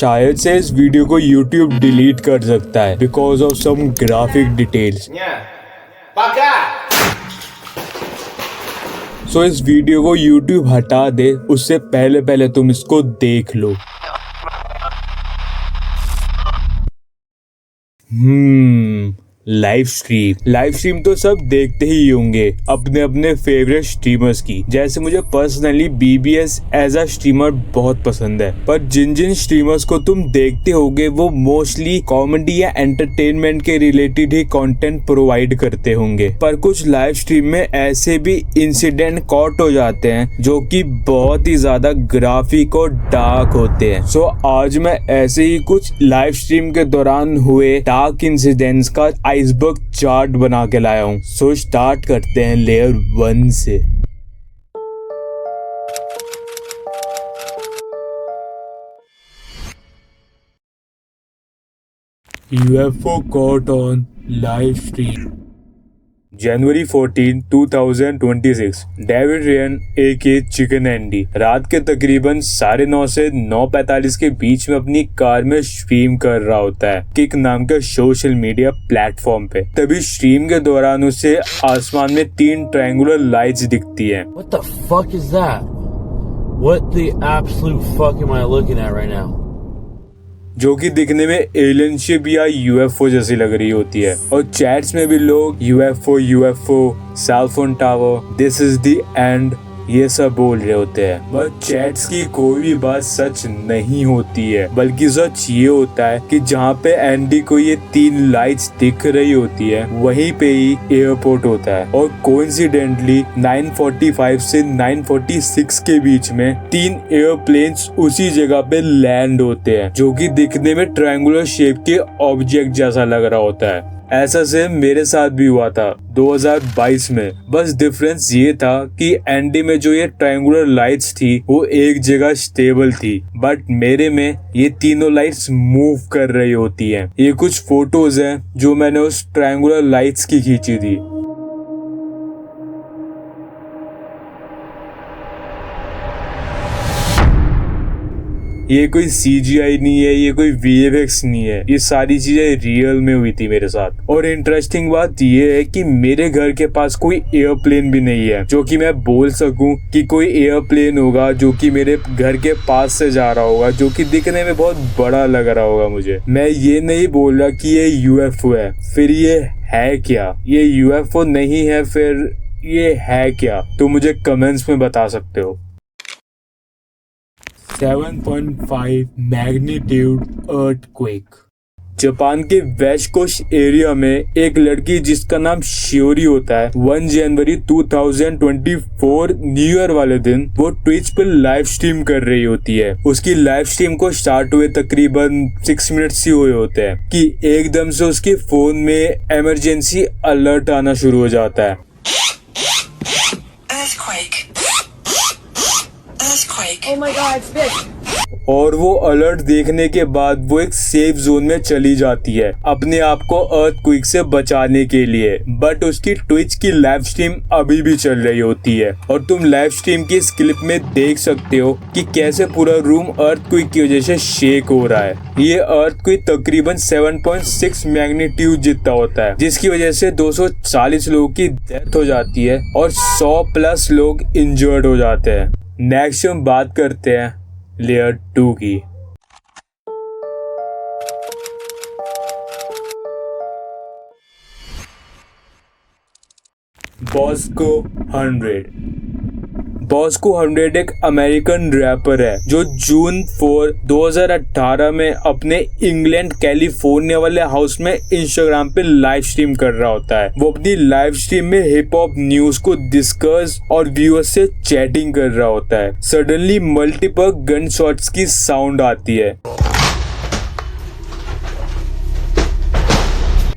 शायद से इस वीडियो को YouTube डिलीट कर सकता है because of some graphic details. So इस वीडियो को YouTube हटा दे, उससे पहले तुम इसको देख लो। लाइव स्ट्रीम तो सब देखते ही होंगे अपने अपने फेवरेट स्ट्रीमर्स की। जैसे मुझे personally BBS as a streamer बहुत पसंद है, पर जिन स्ट्रीमर्स को तुम देखते होगे वो मोस्टली कॉमेडी या एंटरटेनमेंट के रिलेटेड ही कंटेंट प्रोवाइड करते होंगे। पर कुछ लाइव स्ट्रीम में ऐसे भी इंसिडेंट कॉट हो जाते हैं जो कि बहुत ही ज्यादा ग्राफिक और डार्क होते हैं। सो आज मैं ऐसे ही कुछ लाइव स्ट्रीम के दौरान हुए डार्क इंसिडेंट्स का आइसबर्ग चार्ट बना के लाया हूँ। सो स्टार्ट करते हैं लेयर 1 से। UFO caught on live stream। January 14, 2026। David rayon AK chicken Andy रात के तकरीबन 9:30 से 9:45 के बीच में अपनी कार में स्ट्रीम कर रहा होता है किक नाम के सोशल मीडिया प्लेटफॉर्म पे। तभी स्ट्रीम के दौरान उसे आसमान में 3 ट्रायंगुलर लाइट्स दिखती हैं। What the fuck is that? What the absolute fuck am I looking at right now? जो कि दिखने में एलियन शिप या UFO जैसी लग रही होती है। और चैट्स में भी लोग UFO cell phone tower, this is the end, ये सब बोल रहे होते हैं। बट चैट्स की कोई भी बात सच नहीं होती है, बल्कि सच ये होता है कि जहाँ पे एंडी को ये 3 लाइट्स दिख रही होती है वहीं पे ही एयरपोर्ट होता है। और कोइंसिडेंटली 9:45 से 9:46 के बीच में 3 एयरप्लेन्स उसी जगह पे लैंड होते हैं जो कि दिखने में ट्रायंगुलर शेप के ऑब्जेक्ट जैसा लग रहा होता है। ऐसा सेम मेरे साथ भी हुआ था 2022 में। बस डिफरेंस ये था कि एंडी में जो ये ट्रायंगुलर लाइट्स थी वो एक जगह स्टेबल थी, बट मेरे में ये तीनों लाइट्स मूव कर रही होती हैं। ये कुछ फोटोज हैं जो मैंने उस ट्रायंगुलर लाइट्स की खींची थी। ये कोई CGI नहीं है, ये कोई VFX नहीं है, ये सारी चीजें रियल में हुई थी मेरे साथ। और इंटरेस्टिंग बात ये है कि मेरे घर के पास कोई एयरप्लेन भी नहीं है जो कि मैं बोल सकूं कि कोई एयरप्लेन होगा जो कि मेरे घर के पास से जा रहा होगा, जो कि दिखने में बहुत बड़ा लग रहा होगा मुझे। मैं ये नहीं बोल रहा कि ये UFO है। फिर ये है क्या? ये UFO नहीं है, फिर ये है क्या? तो मुझे कमेंट्स में बता सकते हो। 7.5 मैग्नीट्यूड अर्थक्वेक। जापान के वेस्ट कोस्ट एरिया में एक लड़की जिसका नाम शियोरी होता है 1 जनवरी 2024 न्यू ईयर वाले दिन वो ट्विच पर लाइव स्ट्रीम कर रही होती है। उसकी लाइव स्ट्रीम को स्टार्ट हुए तकरीबन 6 मिनट्स ही हुए होते हैं कि एकदम से उसके फोन में इमरजेंसी अलर्ट आना शुरू हो जाता है। Oh my God, it's big. और वो अलर्ट देखने के बाद वो एक सेफ जोन में चली जाती है अपने आप को अर्थक्वेक से बचाने के लिए। बट उसकी ट्विच की लाइव स्ट्रीम अभी भी चल रही होती है और तुम लाइव स्ट्रीम की इस क्लिप में देख सकते हो कि कैसे पूरा रूम अर्थक्वेक की वजह से शेक हो रहा है। ये अर्थक्वेक तकरीबन 7.6 मैग्नीट्यूड जितना होता है, जिसकी वजह से 240 लोगों की डेथ हो जाती है और 100+ लोग इंजर्ड हो जाते हैं। नेक्स्ट हम बात करते हैं लेयर 2 की। बॉस्को 100 एक अमेरिकन रैपर है जो जून 4, 2018 में अपने इंग्लैंड कैलिफोर्निया वाले हाउस में इंस्टाग्राम पे लाइव स्ट्रीम कर रहा होता है। वो अपनी लाइव स्ट्रीम में हिप हॉप न्यूज को डिस्कस और व्यूअर्स से चैटिंग कर रहा होता है। सडनली मल्टीपल गन शॉट्स की साउंड आती है।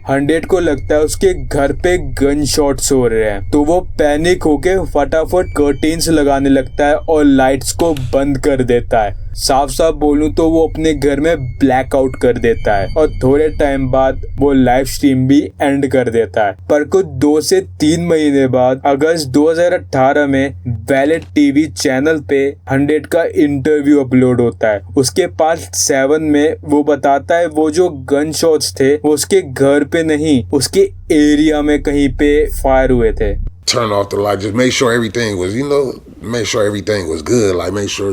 100 को लगता है उसके घर पे गन शॉट्स हो रहे हैं, तो वो पैनिक होके फटाफट कर्टेन्स लगाने लगता है और लाइट्स को बंद कर देता है। साफ साफ बोलूं तो वो अपने घर में ब्लैकआउट कर देता है और थोड़े टाइम बाद वो लाइव स्ट्रीम भी एंड कर देता है। पर कुछ 2 से 3 महीने बाद अगस्त 2018 में वैलेट टीवी चैनल पे 100 का इंटरव्यू अपलोड होता है। उसके पार्ट 7 में वो बताता है वो जो गन शॉट्स थे वो उसके घर पे नहीं, उसके एरिया में कहीं पे फायर हुए थे। Turn off the light, just make sure everything was, make sure everything was good. Like make sure,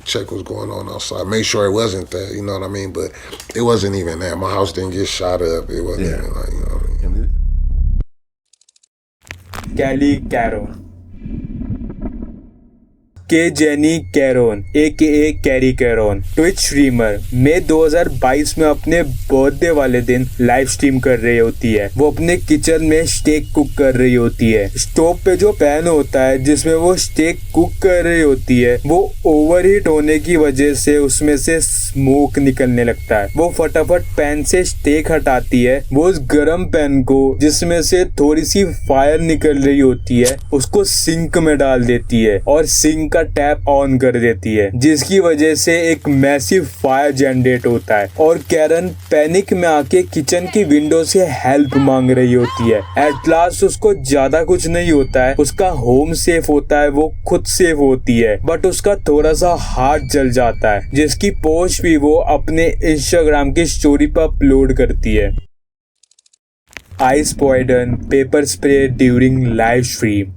check what's going on outside. Make sure it wasn't that, you know what I mean? But it wasn't even that. My house didn't get shot up. It wasn't even like, you know what I mean? Kelly Caron के Jenny Caron AKA Kerry Caron Twitch streamer मई 2022 में अपने birthday वाले दिन live stream कर रही होती है। वो अपने किचन में स्टेक कुक कर रही होती है। स्टोव पे जो पैन होता है जिसमें वो स्टेक कुक कर रही होती है वो ओवरहीट होने की वजह से उसमें से स्मोक निकलने लगता है। वो फटाफट पैन से स्टेक हटाती है। वो उस गर्म पैन को जिसमें से थोड़ी सी फायर निकल रही होती है उसको सिंक में डाल देती है और सिंक टैप ऑन कर देती है, जिसकी वजह से एक मैसिव फायर जनरेट होता है और कैरन पैनिक में आके किचन की विंडो से हेल्प मांग रही होती है। एट लास्ट उसको ज्यादा कुछ नहीं होता है, उसका होम सेफ होता है, वो खुद सेफ होती है, बट उसका थोड़ा सा हार्ट जल जाता है जिसकी पोस्ट भी वो अपने इंस्टाग्राम की स्टोरी पर अपलोड करती है। Ice Poison paper spray during live stream.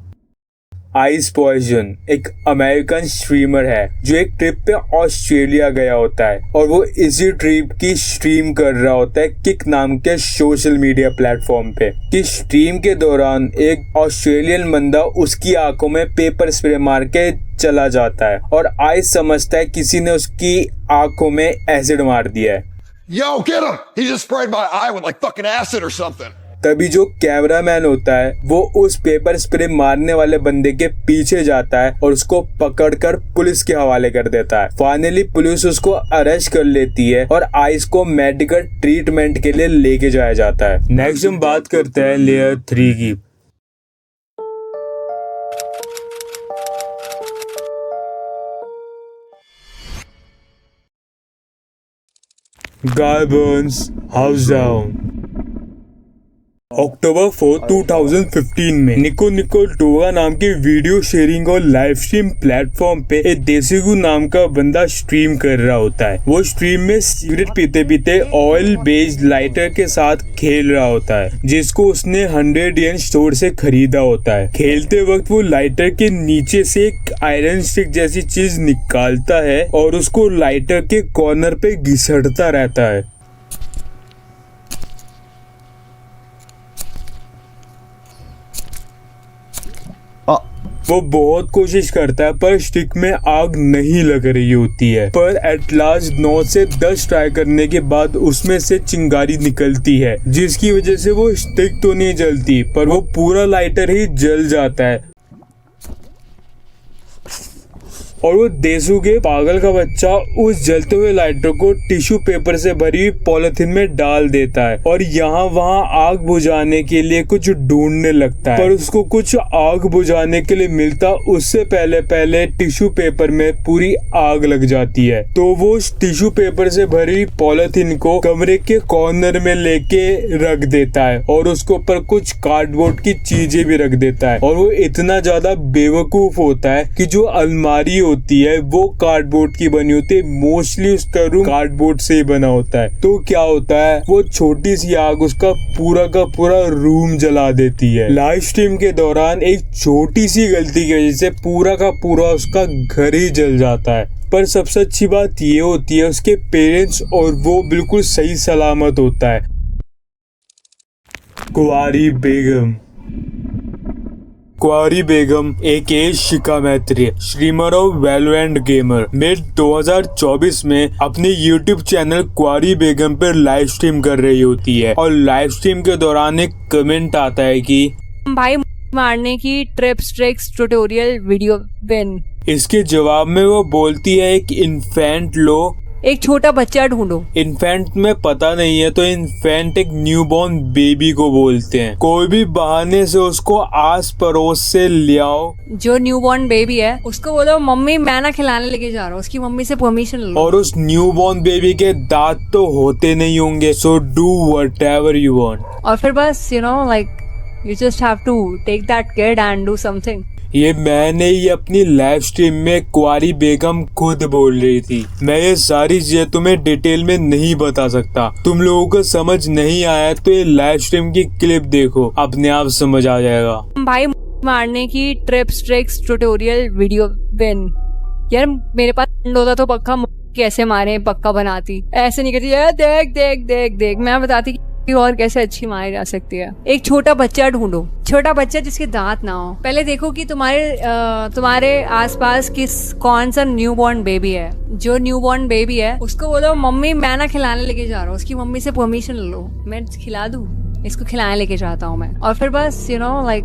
Ice Poison एक अमेरिकन स्ट्रीमर है जो एक ट्रिप पे ऑस्ट्रेलिया गया होता है और वो इसी ट्रिप की स्ट्रीम कर रहा होता है किक नाम के सोशल मीडिया प्लेटफॉर्म पे। कि स्ट्रीम के दौरान एक ऑस्ट्रेलियन बंदा उसकी आंखों में पेपर स्प्रे मार के चला जाता है और आइस समझता है किसी ने उसकी आंखों में एसिड मार दिया है। Yo, get him! He just sprayed my eye with like fucking acid or something. तभी जो कैमरामैन होता है वो उस पेपर स्प्रे मारने वाले बंदे के पीछे जाता है और उसको पकड़कर पुलिस के हवाले कर देता है। फाइनली पुलिस उसको अरेस्ट कर लेती है और आइस को मेडिकल ट्रीटमेंट के लिए लेके जाया जाता है। नेक्स्ट हम बात करते हैं लेयर 3 की। गाय बर्न्स हाउस डाउन। अक्टूबर 4, 2015 में निको टोगा नाम के वीडियो शेयरिंग और लाइव स्ट्रीम प्लेटफॉर्म पे एक देसीगू नाम का बंदा स्ट्रीम कर रहा होता है। वो स्ट्रीम में सिगरेट पीते पीते ऑयल बेस्ड लाइटर के साथ खेल रहा होता है जिसको उसने 100 येन स्टोर से खरीदा होता है। खेलते वक्त वो लाइटर के नीचे से एक आयरन स्टिक जैसी चीज निकालता है और उसको लाइटर के कॉर्नर पे घिसटता रहता है। वो बहुत कोशिश करता है पर स्टिक में आग नहीं लग रही होती है। पर एट लास्ट 9 से 10 ट्राई करने के बाद उसमें से चिंगारी निकलती है जिसकी वजह से वो स्टिक तो नहीं जलती पर वो पूरा लाइटर ही जल जाता है और वो देसू के पागल का बच्चा उस जलते हुए लाइटर को टिश्यू पेपर से भरी पॉलिथीन में डाल देता है और यहाँ वहाँ आग बुझाने के लिए कुछ ढूंढने लगता है। पर उसको कुछ आग बुझाने के लिए मिलता उससे पहले टिश्यू पेपर में पूरी आग लग जाती है। तो वो टिश्यू पेपर से भरी पॉलिथीन को कमरे के कॉर्नर में लेके रख देता है और उसके ऊपर कुछ कार्डबोर्ड की चीजें भी रख देता है और वो इतना ज्यादा बेवकूफ होता है कि जो अलमारी होती है वो कार्डबोर्ड की बनी होती है। मोस्टली उसका रूम कार्डबोर्ड से ही बना होता है। तो क्या होता है वो छोटी सी आग उसका पूरा का पूरा रूम जला देती है। लाइव स्ट्रीम के दौरान एक छोटी सी गलती की वजह से पूरा का पूरा उसका घर ही जल जाता है। पर सबसे अच्छी बात ये होती है उसके पेरेंट्स और वो बिल्कुल सही सलामत होता है। कुंवारी बेगम AKA शिका मैत्री स्ट्रीमर और वैलोरेंट गेमर मिड 2024 में अपने YouTube चैनल कुंवारी बेगम पर लाइव स्ट्रीम कर रही होती है और लाइव स्ट्रीम के दौरान एक कमेंट आता है कि भाई मारने की trips tricks tutorial video win. इसके जवाब में वो बोलती है एक इन्फेंट लो एक छोटा बच्चा ढूंढो। इन्फेंट में पता नहीं है तो इन्फेंट एक न्यूबॉर्न बेबी को बोलते हैं। कोई भी बहाने से उसको आस पड़ोस से ले आओ। जो न्यूबॉर्न बेबी है उसको बोलो मम्मी मैं ना खिलाने लेके जा रहा हूँ, उसकी मम्मी से परमिशन लो। और उस न्यूबॉर्न बेबी के दांत तो होते नहीं होंगे, so do whatever you want. और फिर बस like you just have to take that kid and do something. ये मैंने ही अपनी लाइव स्ट्रीम में कुंवारी बेगम खुद बोल रही थी। मैं ये सारी चीजें तुम्हें डिटेल में नहीं बता सकता। तुम लोगों को समझ नहीं आया तो ये लाइव स्ट्रीम की क्लिप देखो, अपने आप समझ आ जाएगा। भाई मारने की trips tricks tutorial video win. यार मेरे पास फंड होता तो पक्का कैसे मारे पक्का बनाती, ऐसे नहीं कहती यार देख देख देख देख। मैं बताती कि और कैसे अच्छी मारी जा सकती है। एक छोटा बच्चा ढूंढो, छोटा बच्चा जिसके दांत ना हो। पहले देखो कि तुम्हारे आसपास कौन सा न्यूबॉर्न बेबी है। जो न्यूबॉर्न बेबी है उसको बोलो मम्मी मैं ना खिलाने लेके जा रहा हूँ, उसकी मम्मी से परमिशन लो, मैं खिला दूँ, इसको खिलाने लेके जाता हूँ मैं। और फिर बस like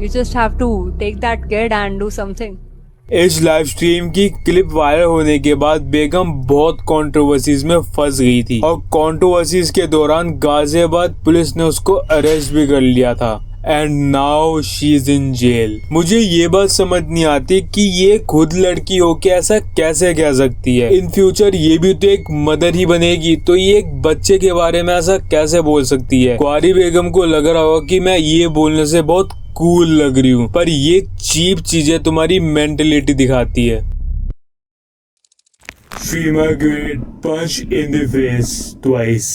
you just have to take that kid and do something. इस लाइव स्ट्रीम की क्लिप वायरल होने के बाद बेगम बहुत कंट्रोवर्सीज में फंस गई थी और कंट्रोवर्सीज के दौरान गाजियाबाद पुलिस ने उसको अरेस्ट भी कर लिया था and now she is in jail. मुझे ये बात समझ नहीं आती कि ये खुद लड़की होके ऐसा कैसे कह सकती है। इन फ्यूचर ये भी तो एक मदर ही बनेगी, तो ये एक बच्चे के बारे में ऐसा कैसे बोल सकती है। कुंवारी बेगम को लग रहा होगा कि मैं ये बोलने से बहुत कूल लग रही हूँ, पर ये चीप चीजें तुम्हारी मेंटेलिटी दिखाती है। Shima Grid punch in the face twice.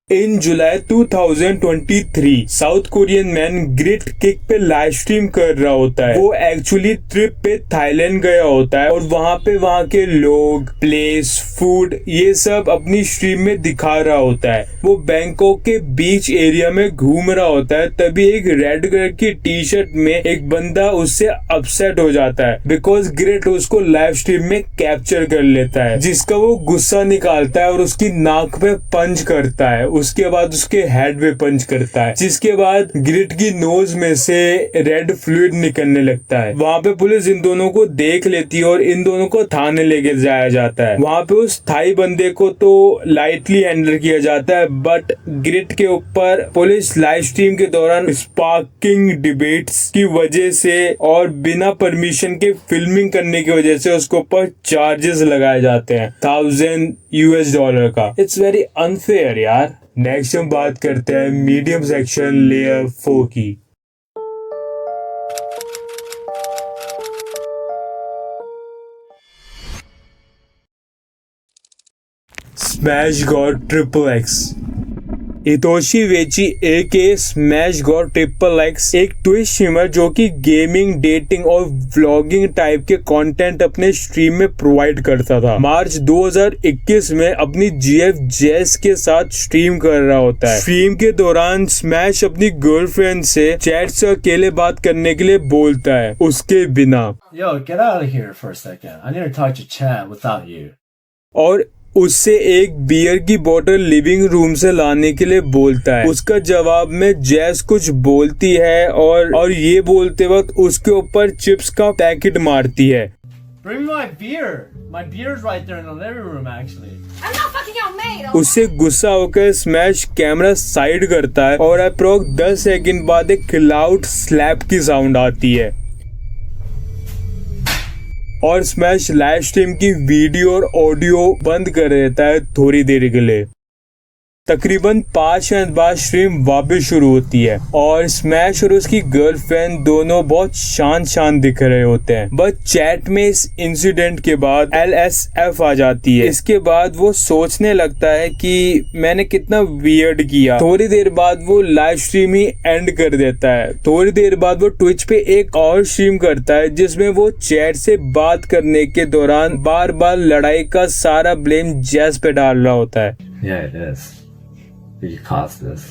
In July 2023 south Korean man great kick पे लाइव स्ट्रीम कर रहा होता है। वो एक्चुअली ट्रिप पे थाईलैंड गया होता है और वहाँ पे वहाँ के लोग, प्लेस, फूड ये सब अपनी स्ट्रीम में दिखा रहा होता है। वो बैंकॉक के बीच एरिया में घूम रहा होता है, तभी एक रेड कलर की टी शर्ट में एक बंदा उससे अपसेट हो जाता है बिकॉज ग्रेट उसको लाइव स्ट्रीम में कैप्चर कर लेता है, जिसका वो गुस्सा निकालता है और उसकी नाक पे पंच करता है। उसके बाद उसके हेड पे पंच करता है, जिसके बाद ग्रिट की नोज में से रेड फ्लूइड निकलने लगता है। वहाँ पे पुलिस इन दोनों को देख लेती है और इन दोनों को थाने लेके जाया जाता है। वहाँ पे उस थाई बंदे को तो लाइटली हैंडल किया जाता है, बट ग्रिट के ऊपर पुलिस लाइव स्ट्रीम के दौरान स्पार्किंग डिबेट्स की वजह से और बिना परमिशन के फिल्मिंग करने की वजह से उसके ऊपर चार्जेस लगाए जाते हैं $1000 का। इट्स वेरी अनफेयर यार। नेक्स्ट हम बात करते हैं मीडियम सेक्शन लेयर 4 की। Smash god triple X. Hitoshi वेची AKA smash god triple X एक ट्विच स्ट्रीमर जो कि गेमिंग, डेटिंग और व्लॉगिंग टाइप के कंटेंट अपने स्ट्रीम में प्रोवाइड करता था। मार्च 2021 में अपनी जीएफ जेस के साथ स्ट्रीम कर रहा होता है। स्ट्रीम के दौरान स्मैश अपनी गर्लफ्रेंड से चैट से अकेले बात करने के लिए बोलता है, उसके बिना। Yo, get out of here for a second. I need to talk to Chad without you. और उससे एक बियर की बोतल लिविंग रूम से लाने के लिए बोलता है। उसका जवाब में जैस कुछ बोलती है और ये बोलते वक्त उसके ऊपर चिप्स का पैकेट मारती है। Bring me my beer. My beer's right there in the living room, actually. I'm not fucking out, mate. उससे गुस्सा होकर स्मैश कैमरा साइड करता है और अप्रोक्स 10 सेकंड बाद एक लाउड स्लैप की साउंड आती है और स्मैश लाइव स्ट्रीम की वीडियो और ऑडियो बंद कर देता है थोड़ी देर के लिए। तकरीबन 5 मिनट बाद स्ट्रीम वापस शुरू होती है और स्मैश और उसकी गर्लफ्रेंड दोनों बहुत शांत दिख रहे होते हैं। बस चैट में इस इंसिडेंट के बाद LSF आ जाती है। इसके बाद वो सोचने लगता है कि मैंने कितना वियर्ड किया। थोड़ी देर बाद वो लाइव स्ट्रीम ही एंड कर देता है। थोड़ी देर बाद वो ट्विच पे एक और स्ट्रीम करता है जिसमें वो चैट से बात करने के दौरान बार बार लड़ाई का सारा ब्लेम जैस पे डाल रहा होता है। Yeah, it is. You caused this.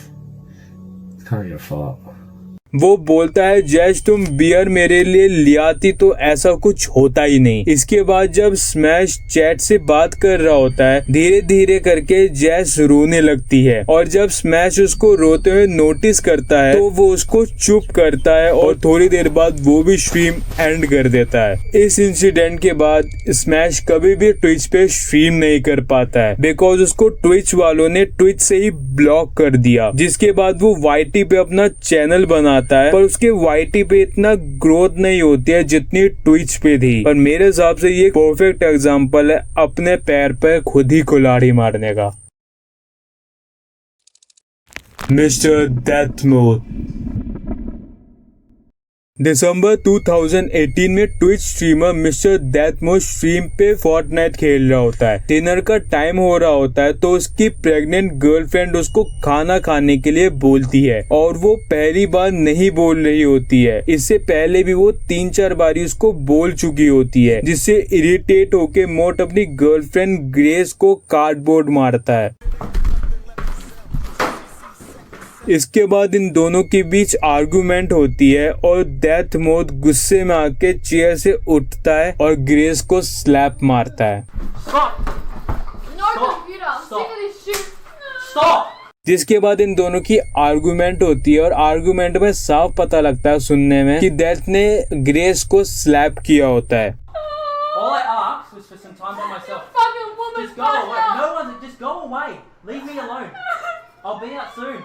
It's kind of your fault. वो बोलता है जैश तुम बियर मेरे लिए लियाती तो ऐसा कुछ होता ही नहीं। इसके बाद जब स्मैश चैट से बात कर रहा होता है धीरे धीरे करके जैश रोने लगती है और जब स्मैश उसको रोते हुए नोटिस करता है तो वो उसको चुप करता है और थोड़ी देर बाद वो भी स्ट्रीम एंड कर देता है। इस इंसिडेंट के बाद स्मैश कभी भी ट्विच पे स्ट्रीम नहीं कर पाता है बिकॉज उसको ट्विच वालों ने ट्विच से ही ब्लॉक कर दिया। जिसके बाद वो वाईटी पे अपना चैनल बनाता है पर उसके वाईटी पे इतना ग्रोथ नहीं होती है जितनी ट्विच पे थी। और मेरे हिसाब से ये परफेक्ट एग्जांपल है अपने पैर पे खुद ही कुल्हाड़ी मारने का। Mister death mode. दिसंबर 2018 में ट्विच स्ट्रीमर मिस्टर डेथमोड स्ट्रीम पे फोर्टनाइट खेल रहा होता है। डिनर का टाइम हो रहा होता है तो उसकी प्रेग्नेंट गर्लफ्रेंड उसको खाना खाने के लिए बोलती है और वो पहली बार नहीं बोल रही होती है। इससे पहले भी वो 3-4 बारी उसको बोल चुकी होती है जिससे इरिटेट होके मोट अपनी गर्लफ्रेंड ग्रेस को कार्डबोर्ड मारता है। इसके बाद इन दोनों के बीच आर्गुमेंट होती है और डेथ मोड गुस्से में आके चेयर से उठता है और ग्रेस को स्लैप मारता है। जिसके बाद इन दोनों की आर्गुमेंट होती है और आर्गुमेंट में साफ पता लगता है सुनने में कि डेथ ने ग्रेस को स्लैप किया होता है। All I asked was for some time by myself. Just go away. No one's just go away. Leave me alone. I'll be out soon.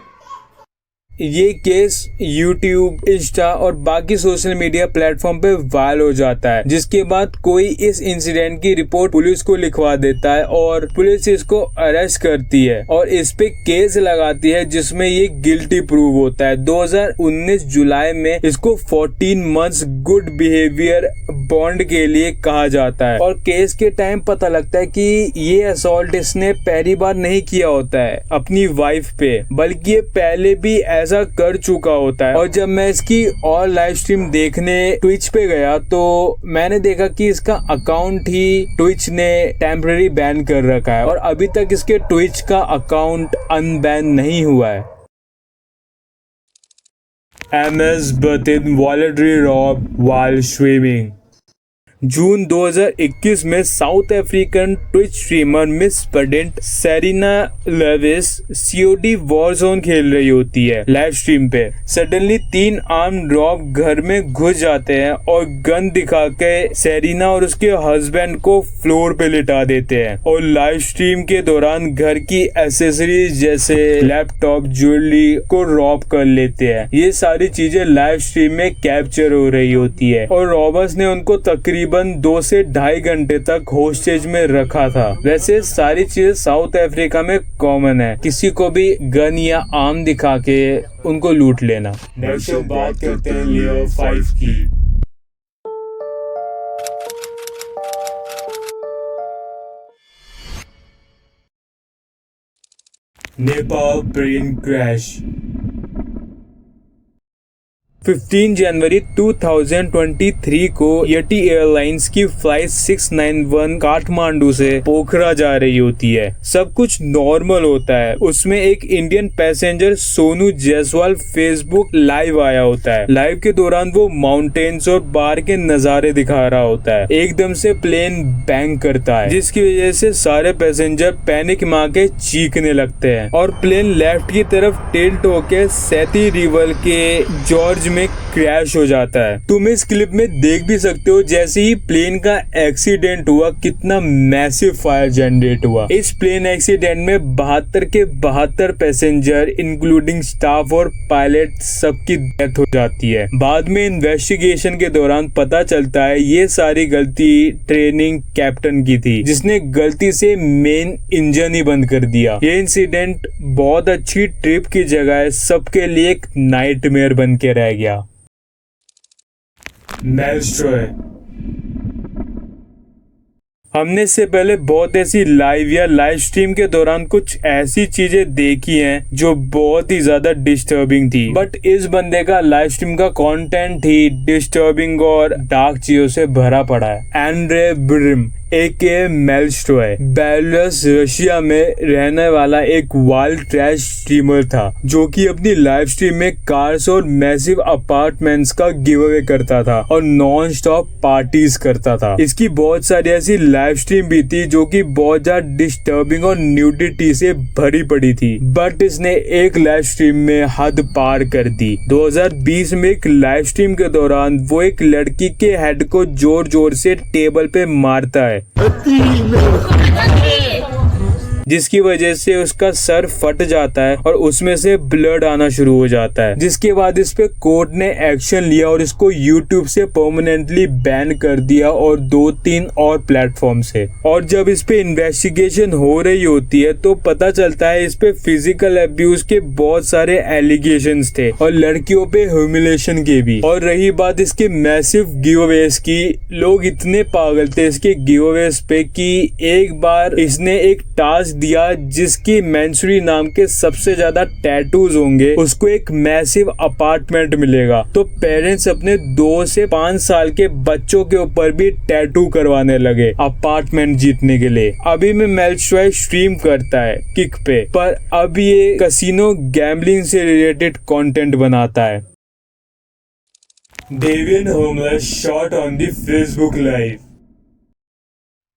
ये केस YouTube, इंस्टा और बाकी सोशल मीडिया प्लेटफॉर्म पे viral हो जाता है जिसके बाद कोई इस इंसिडेंट की रिपोर्ट पुलिस को लिखवा देता है और पुलिस इसको अरेस्ट करती है और इस पे केस लगाती है जिसमें ये गिल्टी प्रूव होता है। 2019 जुलाई में इसको 14 मंथ्स गुड बिहेवियर बॉन्ड के लिए कहा जाता है और केस के टाइम पता लगता है कि ये असॉल्ट इसने पहली बार नहीं किया होता है अपनी वाइफ पे बल्कि ये पहले भी ऐसा कर चुका होता है। और जब मैं इसकी और लाइव स्ट्रीम देखने ट्विच पे गया तो मैंने देखा कि इसका अकाउंट ही ट्विच ने टेम्पररी बैन कर रखा है और अभी तक इसके ट्विच का अकाउंट अनबैन नहीं हुआ है। MS Button वॉलेटरी रॉब while स्ट्रीमिंग। जून 2021 में South African Twitch streamer miss बडेंट सेरिना लेविस COD वॉरजोन खेल रही होती है लाइव स्ट्रीम पे। सडनली 3 आर्म्ड रॉब घर में घुस जाते हैं और गन दिखा के सेरिना और उसके हस्बैंड को फ्लोर पे लिटा देते हैं और लाइव स्ट्रीम के दौरान घर की एसेसरीज जैसे लैपटॉप ज्वेलरी को रॉब कर लेते हैं। ये सारी चीजें लाइव स्ट्रीम में कैप्चर हो रही होती है और रॉबर्स ने उनको तकरीबन 2 से 2.5 घंटे तक होस्टेज में रखा था। वैसे सारी चीजें साउथ अफ्रीका में कॉमन है, किसी को भी गन या आर्म दिखा के उनको लूट लेना। नेक्स्ट बात करते हैं लेयर 5 की। Nepal plane crash. 15 जनवरी 2023 को यटी एयरलाइंस की फ्लाइट 691 काठमांडू से पोखरा जा रही होती है। सब कुछ नॉर्मल होता है। उसमें एक Indian passenger Sonu Jaiswal Facebook live आया होता है। लाइव के दौरान वो माउंटेन्स और बाहर के नजारे दिखा रहा होता है। एकदम से प्लेन बैंग करता है जिसकी वजह से सारे पैसेंजर पैनिक में आके चीखने लगते हैं और प्लेन लेफ्ट की तरफ टिल्ट होके सेती रिवर के जॉर्ज में क्रैश हो जाता है। तुम इस क्लिप में देख भी सकते हो जैसे ही प्लेन का एक्सीडेंट हुआ कितना मैसिव फायर जनरेट हुआ। इस प्लेन एक्सीडेंट में 72 के 72 पैसेंजर इंक्लूडिंग स्टाफ और पायलट सबकी डेथ हो जाती है। बाद में इन्वेस्टिगेशन के दौरान पता चलता है ये सारी गलती ट्रेनिंग कैप्टन की थी जिसने गलती से मेन इंजन ही बंद कर दिया। ये इंसिडेंट बहुत अच्छी ट्रिप की जगह सबके लिए एक नाइटमेयर बन के रह गया। मेल्स्ट्रॉय। हमने इससे पहले बहुत ऐसी लाइव या लाइव स्ट्रीम के दौरान कुछ ऐसी चीजें देखी हैं जो बहुत ही ज्यादा डिस्टर्बिंग थी, बट इस बंदे का लाइव स्ट्रीम का कंटेंट ही डिस्टर्बिंग और डार्क चीजों से भरा पड़ा है। एंड्रे ब्रिम एके मेल्स्ट्रॉय बेलारूस रशिया में रहने वाला एक वाइल्ड ट्रैश स्ट्रीमर था जो कि अपनी लाइव स्ट्रीम में कार्स और मैसिव अपार्टमेंट्स का गिव अवे करता था और नॉन स्टॉप पार्टीज करता था। इसकी बहुत सारी ऐसी लाइव स्ट्रीम भी थी जो कि बहुत ज्यादा डिस्टर्बिंग और न्यूडिटी से भरी पड़ी थी, बट इसने एक लाइव स्ट्रीम में हद पार कर दी। 2020 में एक लाइव स्ट्रीम के दौरान वो एक लड़की के हेड को जोर जोर से टेबल पे मारता है जिसकी वजह से उसका सर फट जाता है और उसमें से ब्लड आना शुरू हो जाता है, जिसके बाद इस पे कोर्ट ने एक्शन लिया और इसको यूट्यूब से परमानेंटली बैन कर दिया और 2-3 और प्लेटफॉर्म से। और जब इस पे इन्वेस्टिगेशन हो रही होती है तो पता चलता है इस पे फिजिकल अब्यूज के बहुत सारे एलिगेशंस थे और लड़कियों पे ह्यूमिलेशन के भी। और रही बात इसके मैसिव गिवअवेज की, लोग इतने पागल थे इसके गिवअवेज पे कि एक बार इसने एक टास्क दिया जिसकी मैंसुरी नाम के सबसे ज्यादा टैटूज होंगे उसको एक मैसिव अपार्टमेंट मिलेगा। तो पेरेंट्स अपने 2 से 5 साल के बच्चों के ऊपर भी टैटू करवाने लगे अपार्टमेंट जीतने के लिए। अभी में मेल्स्ट्रॉय स्ट्रीम करता है किक पे, पर अब ये कसिनो गैम्बलिंग से रिलेटेड कंटेंट बनाता है। Devin homeless shot on the Facebook live.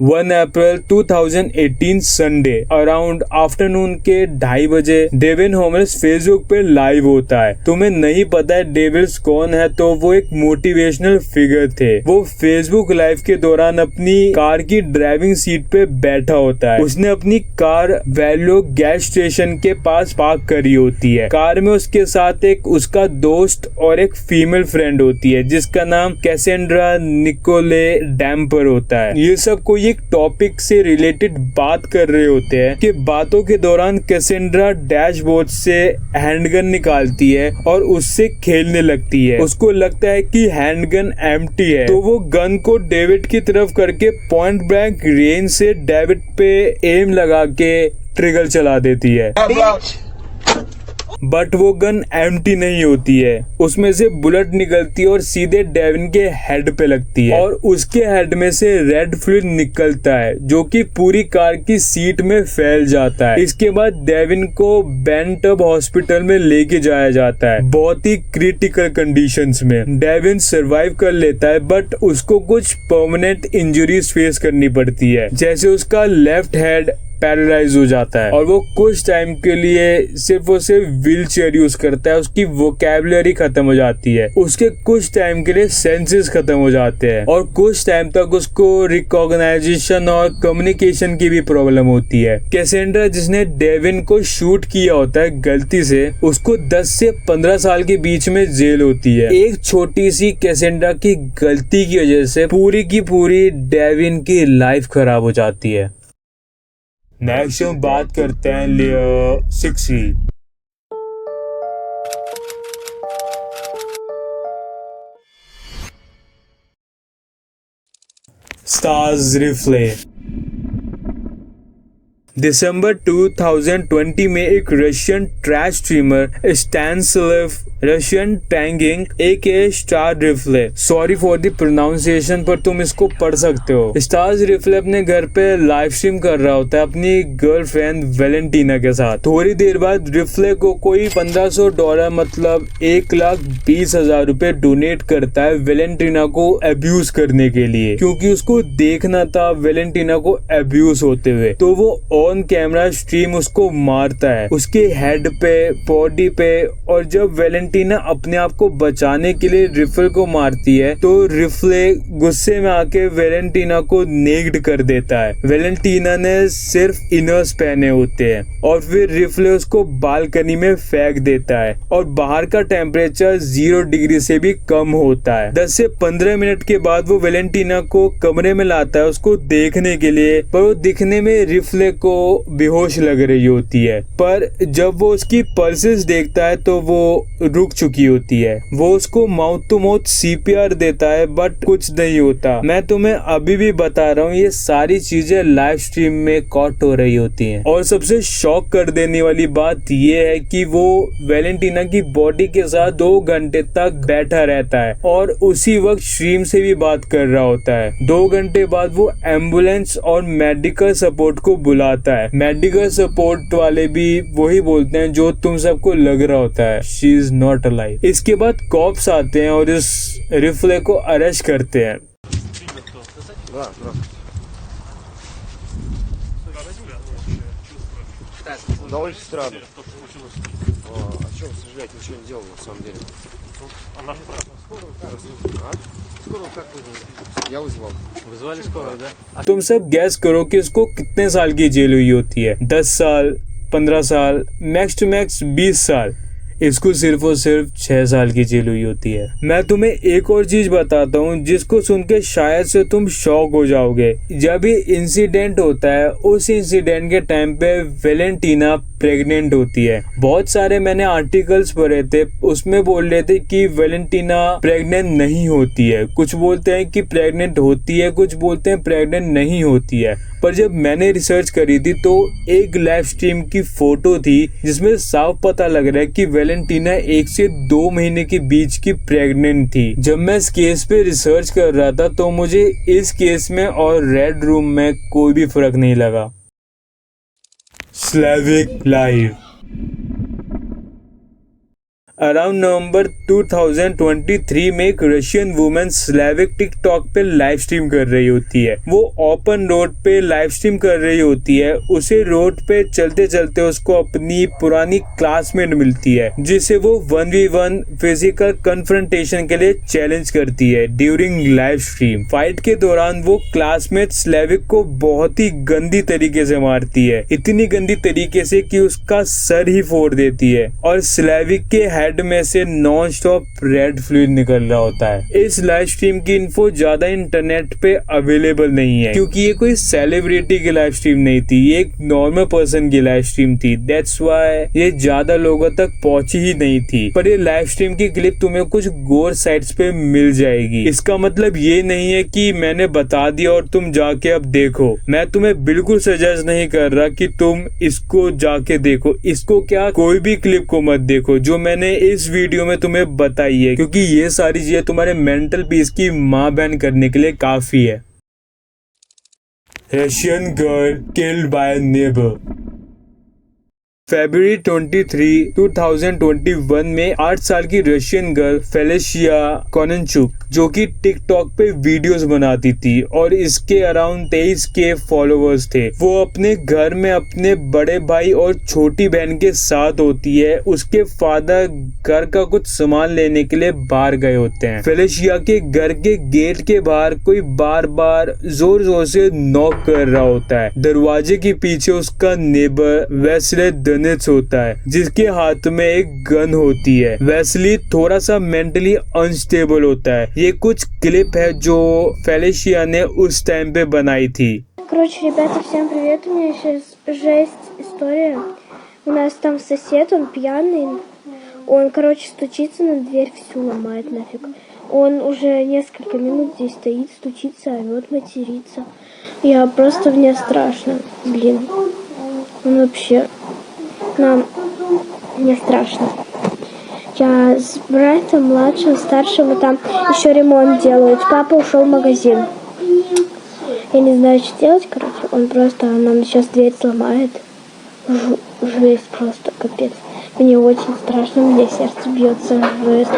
1 अप्रैल 2018 संडे अराउंड आफ्टरनून के 2:30 बजे डेविन होमलेस फेसबुक पे लाइव होता है। तुम्हें नहीं पता है डेविल्स कौन है तो वो एक मोटिवेशनल फिगर थे। वो फेसबुक लाइव के दौरान अपनी कार की ड्राइविंग सीट पे बैठा होता है। उसने अपनी कार वैल्यू गैस स्टेशन के पास पार्क करी होती है। कार में उसके साथ एक उसका दोस्त और एक फीमेल फ्रेंड होती है जिसका नाम कैसेंड्रा निकोले डैम्पर होता है। ये सब कोई एक टॉपिक से रिलेटेड बात कर रहे होते हैं कि बातों के दौरान कैसेंड्रा डैशबोर्ड से हैंडगन निकालती है और उससे खेलने लगती है। उसको लगता है कि हैंडगन एम्प्टी है तो वो गन को डेविड की तरफ करके पॉइंट ब्लैंक रेंज से डेविड पे एम लगा के ट्रिगर चला देती है, बट वो गन एम्प्टी नहीं होती है। उसमें से बुलेट निकलती है और सीधे डेविन के हेड पे लगती है और उसके हेड में से रेड फ्लूइड निकलता है जो कि पूरी कार की सीट में फैल जाता है। इसके बाद डेविन को बेंटब हॉस्पिटल में लेके जाया जाता है बहुत ही क्रिटिकल कंडीशंस में। डेविन सरवाइव कर लेता है बट उसको कुछ परमानेंट इंजरीज फेस करनी पड़ती है, जैसे उसका लेफ्ट हेड पैरालाइज हो जाता है और वो कुछ टाइम के लिए सिर्फ और सिर्फ व्हील चेयर यूज करता है। उसकी वोकैबुलरी खत्म हो जाती है, उसके कुछ टाइम के लिए सेंसेस खत्म हो जाते हैं और कुछ टाइम तक उसको रिकॉग्नाइजेशन और कम्युनिकेशन की भी प्रॉब्लम होती है। कैसेंड्रा जिसने डेविन को शूट किया होता है गलती से, उसको 10 से 15 साल के बीच में जेल होती है। एक छोटी सी कैसेंड्रा की गलती की वजह से पूरी की पूरी डेविन की लाइफ खराब हो जाती है। नेक्स्ट हम बात करते हैं लेयर 6। स्टार्स रिफ्ले। दिसंबर 2020 में एक Russian trash streamer Stanislav Russian टैंगिंग AKA star Reeflay, sorry for the pronunciation पर तुम इसको पढ़ सकते हो। स्टार्स रिफ्ले अपने घर पे लाइव स्ट्रीम कर रहा होता है अपनी गर्लफ्रेंड वेलेंटीना के साथ। थोड़ी देर बाद रिफ्ले को कोई $1500 मतलब 1,20,000 रुपए डोनेट करता है वेलेंटीना को अब्यूज करने के लिए, क्योंकि उसको देखना था वेलेंटीना को अब्यूज होते हुए। तो वो ऑन कैमरा स्ट्रीम उसको मारता है उसके हेड पे, बॉडी पे। और जब वेलेंटीना अपने आप को बचाने के लिए रिफ्ले को मारती है तो रिफ्ले गुस्से में आके वेलेंटीना को नेक्ड कर देता है। वेलेंटीना ने सिर्फ इनर्स पहने होते हैं और फिर रिफ्ले उसको बालकनी में फेंक देता है और बाहर का टेम्परेचर 0 डिग्री से भी कम होता है। 10 से 15 मिनट के बाद वो वेलेंटीना को कमरे में लाता है उसको देखने के लिए, पर वो दिखने में रिफ्ले को बेहोश लग रही होती है, पर जब वो उसकी पल्सेस देखता है तो वो रुक चुकी होती है। वो उसको माउथ टू माउथ CPR देता है बट कुछ नहीं होता। मैं तुम्हें अभी भी बता रहा हूँ, ये सारी चीजें लाइव स्ट्रीम में कॉट हो रही होती हैं। और सबसे शॉक कर देने वाली बात ये है कि वो वैलेंटीना की बॉडी के साथ 2 घंटे तक बैठा रहता है और उसी वक्त स्ट्रीम से भी बात कर रहा होता है। 2 घंटे बाद वो एम्बुलेंस और मेडिकल सपोर्ट को बुलाता है। मेडिकल सपोर्ट वाले भी वही बोलते हैं जो तुम सबको लग रहा होता है, शी इज नॉट अलाइव। इसके बाद कॉप्स आते हैं और इस रिफ्ले को अरेस्ट करते हैं। Да, очень странно. О чем сожалеть, ничего не делал на самом деле. Скоро как вызвали? Я вызвал. Вызвали скорую, да? तुम सब गैस करो कि इसको कितने साल की जेल हुई होती है। 10 साल, 15 साल, मैक्स टू मैक्स 20 साल। इसको सिर्फ और सिर्फ 6 साल की जेल हुई होती है। मैं तुम्हें एक और चीज बताता हूँ जिसको सुन के शायद से तुम शॉक हो जाओगे। जब ये इंसिडेंट होता है, उस इंसिडेंट के टाइम पे वैलेंटीना प्रेग्नेंट होती है। बहुत सारे मैंने आर्टिकल्स पढ़े थे, उसमें बोल रहे थे कि वैलेंटीना प्रेग्नेंट नहीं होती है। कुछ बोलते हैं कि प्रेग्नेंट होती है, कुछ बोलते हैं प्रेग्नेंट नहीं होती है। पर जब मैंने रिसर्च करी थी तो एक लाइव स्ट्रीम की फोटो थी जिसमें साफ पता लग रहा है कि वैलेंटीना 1 से 2 महीने के बीच की प्रेग्नेंट थी। जब मैं इस केस पे रिसर्च कर रहा था तो मुझे इस केस में और रेड रूम में कोई भी फर्क नहीं लगा। स्लेविक लाइव अराउंड नवंबर 2023 में एक रशियन वुमेन स्लेविक टिकटॉक पे लाइव स्ट्रीम कर रही होती है। वो ओपन रोड पे लाइव स्ट्रीम कर रही होती है। उसे रोड पे चलते चलते उसको अपनी पुरानी क्लासमेट मिलती है जिसे वो 1v1 फिजिकल कन्फ्रंटेशन के लिए चैलेंज करती है ड्यूरिंग लाइव स्ट्रीम। फाइट के दौरान वो क्लासमेट स्लेविक को बहुत ही गंदी तरीके से मारती है, इतनी गंदी तरीके से कि उसका सर ही फोड़ देती है और स्लेविक के हेड में से नॉन स्टॉप रेड फ्लूइड निकल रहा होता है। इस लाइव स्ट्रीम की इन्फो ज्यादा इंटरनेट पे अवेलेबल नहीं है क्योंकि ये कोई सेलिब्रिटी की लाइव स्ट्रीम नहीं थी, ये एक नॉर्मल पर्सन की लाइव स्ट्रीम थी। दैट्स व्हाई ये ज्यादा लोगों तक पहुंची ही नहीं थी। पर ये लाइव स्ट्रीम की क्लिप तुम्हें कुछ गोर साइट्स पे मिल जाएगी। इसका मतलब ये नहीं है कि मैंने बता दिया और तुम जाके अब देखो। मैं तुम्हें बिल्कुल सजेस्ट नहीं कर रहा कि तुम इसको जाके देखो। इसको क्या, कोई भी क्लिप को मत देखो जो मैंने इस वीडियो में तुम्हें बताई है, क्योंकि ये सारी चीजें तुम्हारे मेंटल पीस की माँ बहन करने के लिए काफी है। Russian girl killed by neighbour. फरवरी 23, 2021 में 8 साल की रशियन गर्ल फेलिशिया कोनेंचुक जो कि टिकटॉक पे वीडियोस बनाती थी और इसके अराउंड 23K फॉलोअर्स थे। वो अपने घर में अपने बड़े भाई और छोटी बहन के साथ होती है। उसके फादर घर का कुछ सामान लेने के लिए बाहर गए होते हैं। फेलिशिया के घर के गेट के बाहर कोई बार बार जोर जोर से नॉक कर रहा होता है। दरवाजे के पीछे उसका नेबर वेस्ले डनेट्स होता है जिसके हाथ में एक गन होती है। वेस्ली थोड़ा सा मेंटली अनस्टेबल होता है। ये कुछ क्लिप है जो फेलिशिया ने उस टाइम पे बनाई थी। Короче, ребята, всем привет. У меня сейчас жесть история. У нас там сосед, он пьяный. Он, короче, стучится на дверь, всю ломает нафиг. Он уже несколько минут здесь стоит, стучится, орёт, матерится. Я просто, мне страшно. Блин. Он вообще... Мне страшно. Я с братом младшим, старшим, там еще ремонт делают. Папа ушел в магазин. Я не знаю, что делать, короче. Он просто нам сейчас дверь сломает. Жесть просто, капец. Мне очень страшно, у меня сердце бьется, жесть.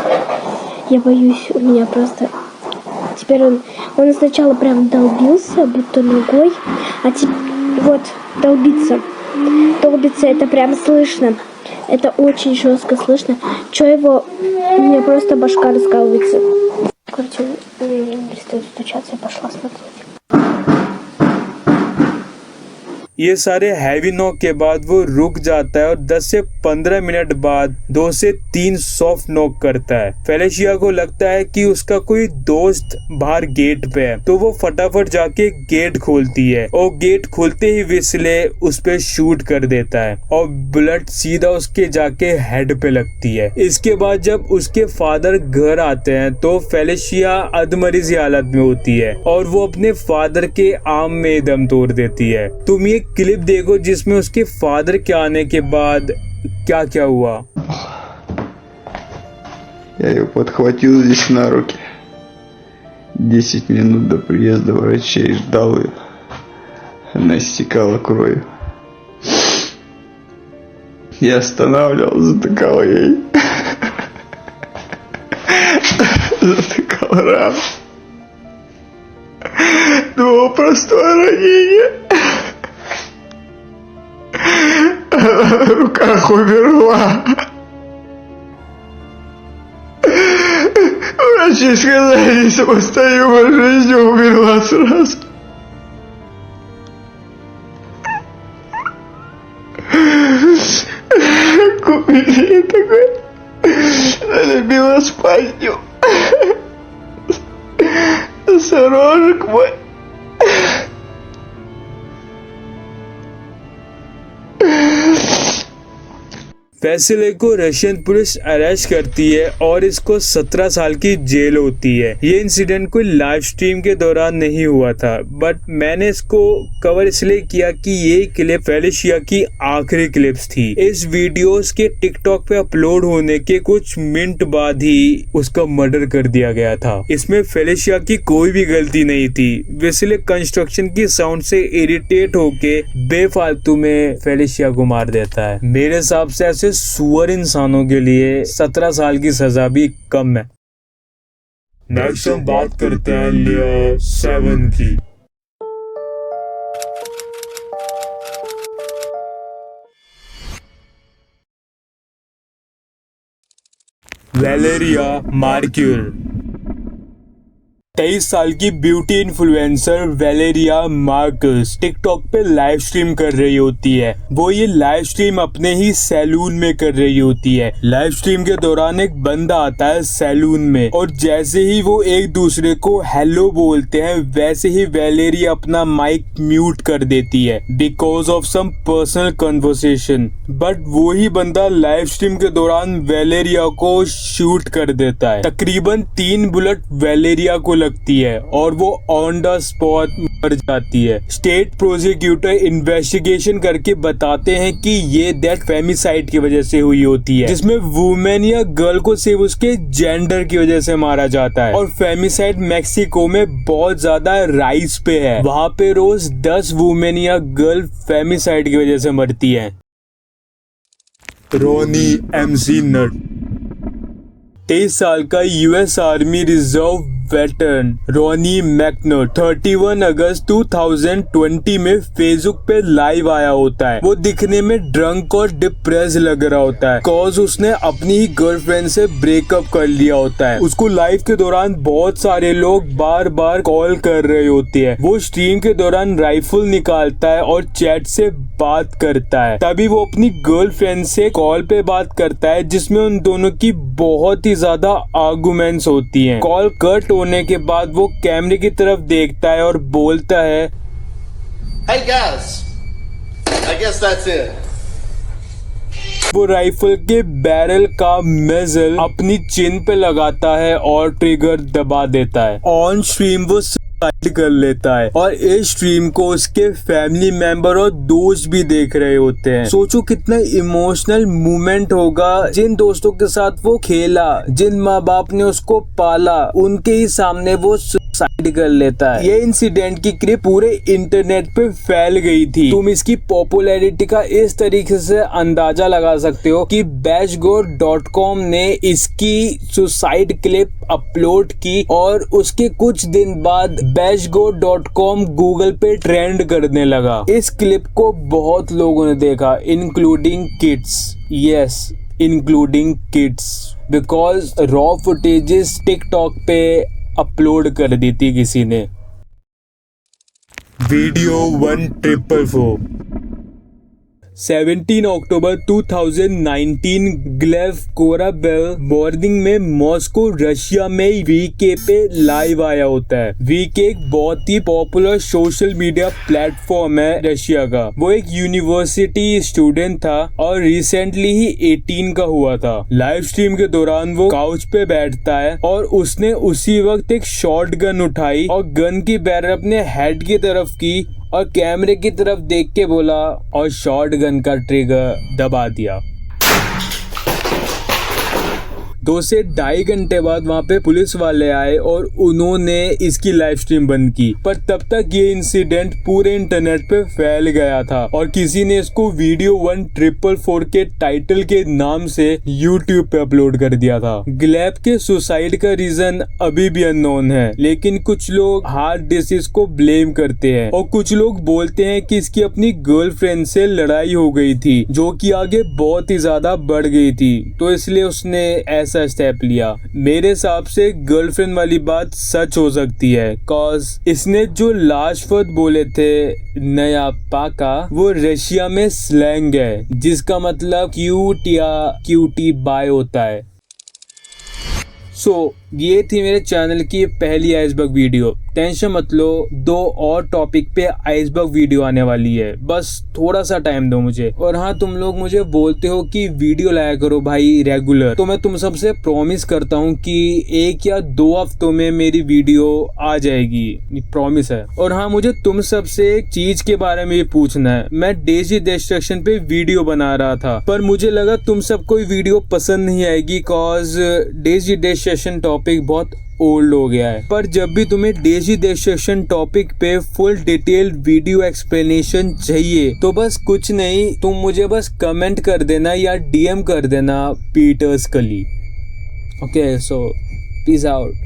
Я боюсь, у меня просто... Теперь он сначала прям долбился, будто ногой, а теперь вот долбится. Долбится, это прям слышно. Это очень жестко слышно. Чё его... У меня просто башка раскалывается. Короче, он перестает стучаться, я пошла смотреть. ये सारे हैवी नॉक के बाद वो रुक जाता है और 10 से 15 मिनट बाद 2 से 3 सॉफ्ट नॉक करता है। फेलिशिया को लगता है कि उसका कोई दोस्त बाहर गेट पे है, तो वो फटाफट जाके गेट खोलती है और गेट खोलते ही विस्ले उस पे शूट कर देता है और बुलेट सीधा उसके जाके हेड पे लगती है। इसके बाद जब उसके फादर घर आते हैं तो फेलिशिया अधमरी हालत में होती है और वो अपने फादर के आर्म में दम तोड़ देती है। तुम ये क्लिप देखो जिसमें उसके फादर के आने के बाद क्या क्या हुआ। Я ее подхватил здесь на руки. 10 минут до приезда врачей ждал ее. Она истекала кровью. Я останавливал, затыкал ей. Затыкал рану. Думал, простое ранение. Она на руках умерла. Врачи сказали, самостоятельной жизнью умерла сразу. Купили такой. Она любила спать. Носорожек мой. फैसले को रशियन पुलिस अरेस्ट करती है और इसको 17 साल की जेल होती है। ये इंसिडेंट कोई लाइव स्ट्रीम के दौरान नहीं हुआ था, बट मैंने इसको कवर इसलिए किया कि ये क्लिप फेलिशिया की आखिरी क्लिप्स थी। इस वीडियोस के टिकटॉक पे अपलोड होने के कुछ मिनट बाद ही उसका मर्डर कर दिया गया था। इसमें फेलिशिया की कोई भी गलती नहीं थी। वैसे कंस्ट्रक्शन की साउंड से इरिटेट होके बेफालतू में फेलिशिया को मार देता है। मेरे हिसाब से ऐसे सुअर इंसानों के लिए 17 साल की सजा भी कम है। नेक्स्ट हम बात करते हैं लेयर 7 की। वैलेरिया मार्क्यूल 23 साल की ब्यूटी इन्फ्लुएंसर वैलेरिया मार्क्यूल टिकटॉक पे लाइव स्ट्रीम कर रही होती है। वो ये लाइव स्ट्रीम अपने ही सैलून में कर रही होती है। लाइव स्ट्रीम के दौरान एक बंदा आता है सैलून में और जैसे ही वो एक दूसरे को हेलो बोलते हैं वैसे ही वैलेरिया अपना माइक म्यूट कर देती है because of some personal conversation. But वो ही बंदा लाइव स्ट्रीम के दौरान वैलेरिया को शूट कर देता है। तकरीबन 3 बुलेट वैलेरिया को लगती है और वो ऑन द स्पॉट मर जाती है। स्टेट प्रोसिक्यूटर इन्वेस्टिगेशन करके बताते हैं कि ये डेथ फेमिसाइड की वजह से हुई होती है, जिसमें वुमेन या गर्ल को सिर्फ उसके जेंडर की वजह से मारा जाता है। और फेमिसाइड मैक्सिको में बहुत ज्यादा राइज पे है। वहाँ पे रोज 10 वुमेन या गर्ल फेमिसाइड की वजह से मरती है। रोनी एमसी नट 23 साल का यूएस आर्मी रिजर्व वेटरन रोनी मैकनट 31 अगस्त 2020 में फेसबुक पे लाइव आया होता है। वो दिखने में ड्रंक और डिप्रेस लग रहा होता है कॉज उसने अपनी ही गर्लफ्रेंड से ब्रेकअप कर लिया होता है। उसको लाइव के दौरान बहुत सारे लोग बार बार कॉल कर रहे होते हैं। वो स्ट्रीम के दौरान राइफल निकालता है और चैट से बात करता है। तभी वो अपनी गर्लफ्रेंड से कॉल पे बात करता है जिसमें उन दोनों की बहुत ही ज्यादा आर्गुमेंट्स होती हैं। कॉल कट होने के बाद वो कैमरे की तरफ देखता है और बोलता है, Hey guys, I guess that's it. वो राइफल के बैरल का मेजल अपनी चिन पे लगाता है और ट्रिगर दबा देता है। ऑन स्ट्रीम वो सुसाइड कर लेता है और इस स्ट्रीम को उसके फैमिली मेंबर और दोस्त भी देख रहे होते हैं। सोचो कितना इमोशनल मोमेंट होगा। जिन दोस्तों के साथ वो खेला, जिन माँ बाप ने उसको पाला, उनके ही सामने वो सुसाइड कर लेता है। ये इंसिडेंट की क्लिप पूरे इंटरनेट पे फैल गई थी। तुम इसकी पॉपुलैरिटी का इस तरीके से अंदाजा लगा सकते हो कि BashGo.com ने इसकी सुसाइड क्लिप अपलोड की और उसके कुछ दिन बाद BashGo.com गूगल पे ट्रेंड करने लगा। इस क्लिप को बहुत लोगों ने देखा, including kids. Yes, including kids, because raw footages TikTok पे अपलोड कर दी थी किसी ने। वीडियो 1444 17 अक्टूबर 2019 ग्लेव कोराबेल मॉर्निंग में मॉस्को रशिया में वीके पे लाइव आया होता है। वीके एक बहुत ही पॉपुलर सोशल मीडिया प्लेटफॉर्म है रशिया का। वो एक यूनिवर्सिटी स्टूडेंट था और रिसेंटली ही 18 का हुआ था। लाइव स्ट्रीम के दौरान वो काउच पे बैठता है और उसने उसी वक्त एक शॉट गन उठाई और गन की बैरल अपने हेड की तरफ की और कैमरे की तरफ देख के बोला और शॉट गन का ट्रिगर दबा दिया। 2 से ढाई घंटे बाद वहाँ पे पुलिस वाले आए और उन्होंने इसकी लाइव स्ट्रीम बंद की, पर तब तक ये इंसिडेंट पूरे इंटरनेट पे फैल गया था और किसी ने इसको वीडियो 1444 के टाइटल के नाम से यूट्यूब पे अपलोड कर दिया था। ग्लेब के सुसाइड का रीजन अभी भी अननोन है, लेकिन कुछ लोग हार्ट डिसीज को ब्लेम करते हैं और कुछ लोग बोलते हैं कि इसकी अपनी गर्लफ्रेंड से लड़ाई हो गई थी जो कि आगे बहुत ही ज्यादा बढ़ गई थी, तो इसलिए उसने ऐसा स्टेप लिया। मेरे हिसाब से गर्लफ्रेंड वाली बात सच हो सकती है, कॉज इसने जो लास्ट वर्ड बोले थे नया पाका, वो रशिया में स्लैंग है जिसका मतलब क्यूट या क्यूटी बाय होता है। ये थी मेरे चैनल की पहली आइसबर्ग वीडियो। टेंशन मत लो, 2 और टॉपिक पे आइसबर्ग वीडियो आने वाली है, बस थोड़ा सा टाइम दो मुझे। और हाँ, तुम लोग मुझे बोलते हो कि वीडियो लाया करो भाई रेगुलर, तो मैं तुम सबसे प्रॉमिस करता हूँ कि 1 या 2 हफ्तों में मेरी वीडियो आ जाएगी, प्रॉमिस है। और हाँ, मुझे तुम सबसे एक चीज के बारे में भी पूछना है। मैं डेजी डिस्ट्रक्शन पे वीडियो बना रहा था, पर मुझे लगा तुम सबको वीडियो पसंद नहीं आएगी, कॉज डेजी डिस्ट्रक्शन टॉपिक बहुत ओल्ड हो गया है। पर जब भी तुम्हें डेजी डिस्ट्रक्शन टॉपिक पे फुल डिटेल वीडियो एक्सप्लेनेशन चाहिए तो बस कुछ नहीं, तुम मुझे बस कमेंट कर देना या डीएम कर देना पीटर्स कली। ओके, सो पीस आउट।